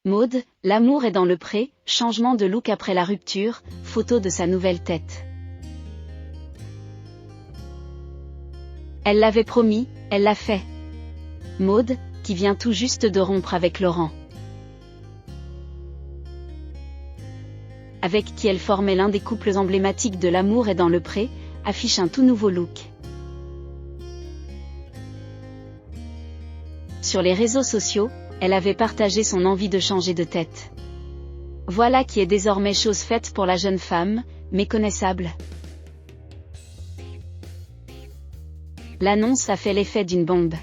Maud, l'amour est dans le pré, changement de look après la rupture, photo de sa nouvelle tête. Elle l'avait promis, elle l'a fait. Maud, qui vient tout juste de rompre avec Laurent. Avec qui elle formait l'un des couples emblématiques de l'amour est dans le pré, affiche un tout nouveau look. Sur les réseaux sociaux, elle avait partagé son envie de changer de tête. Voilà qui est désormais chose faite pour la jeune femme, méconnaissable. L'annonce a fait l'effet d'une bombe.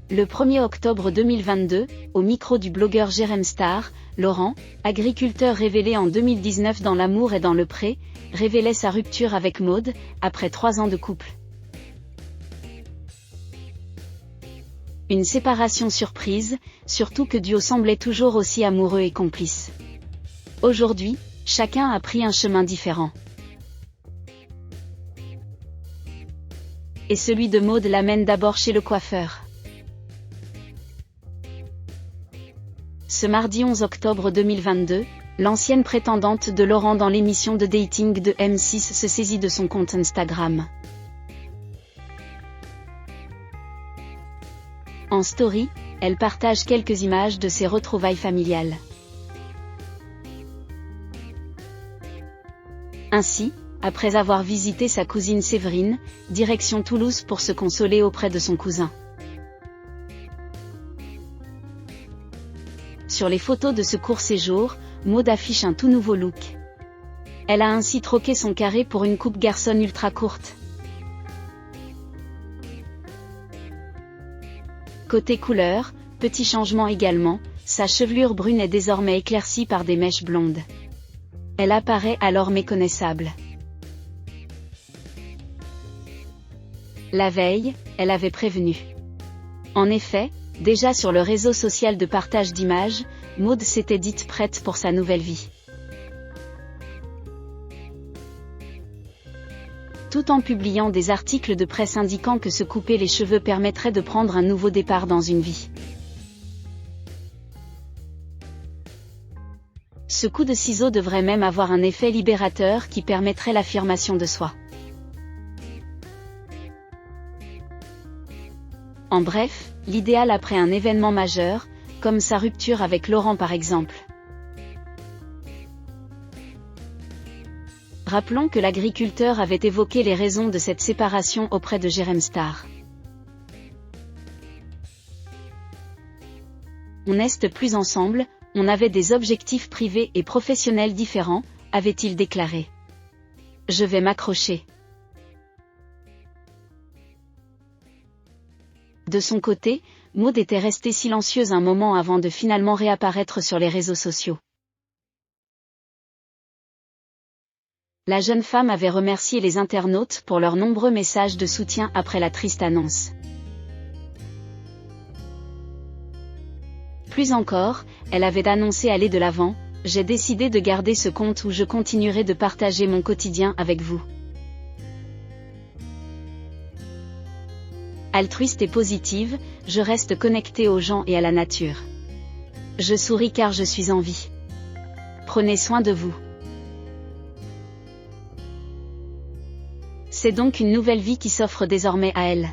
Le 1er octobre 2022, au micro du blogueur Jérém Star, Laurent, agriculteur révélé en 2019 dans L'amour est dans le pré, révélait sa rupture avec Maud, après 3 ans de couple. Une séparation surprise, surtout que duo semblait toujours aussi amoureux et complice. Aujourd'hui, chacun a pris un chemin différent. Et celui de Maud l'amène d'abord chez le coiffeur. Ce mardi 11 octobre 2022, l'ancienne prétendante de Laurent dans l'émission de dating de M6 se saisit de son compte Instagram. En story, elle partage quelques images de ses retrouvailles familiales. Ainsi, après avoir visité sa cousine Séverine, direction Toulouse pour se consoler auprès de son cousin. Sur les photos de ce court séjour, Maud affiche un tout nouveau look. Elle a ainsi troqué son carré pour une coupe garçonne ultra courte. Côté couleur, petit changement également, sa chevelure brune est désormais éclaircie par des mèches blondes. Elle apparaît alors méconnaissable. La veille, elle avait prévenu. En effet, déjà sur le réseau social de partage d'images, Maud s'était dite prête pour sa nouvelle vie. Tout en publiant des articles de presse indiquant que se couper les cheveux permettrait de prendre un nouveau départ dans une vie. Ce coup de ciseau devrait même avoir un effet libérateur qui permettrait l'affirmation de soi. En bref, l'idéal après un événement majeur, comme sa rupture avec Laurent par exemple. Rappelons que l'agriculteur avait évoqué les raisons de cette séparation auprès de Jérém Star. On n'est plus ensemble, on avait des objectifs privés et professionnels différents, avait-il déclaré. Je vais m'accrocher. De son côté, Maud était restée silencieuse un moment avant de finalement réapparaître sur les réseaux sociaux. La jeune femme avait remercié les internautes pour leurs nombreux messages de soutien après la triste annonce. Plus encore, elle avait annoncé aller de l'avant, « J'ai décidé de garder ce compte où je continuerai de partager mon quotidien avec vous. » Altruiste et positive, je reste connectée aux gens et à la nature. Je souris car je suis en vie. Prenez soin de vous. C'est donc une nouvelle vie qui s'offre désormais à elle.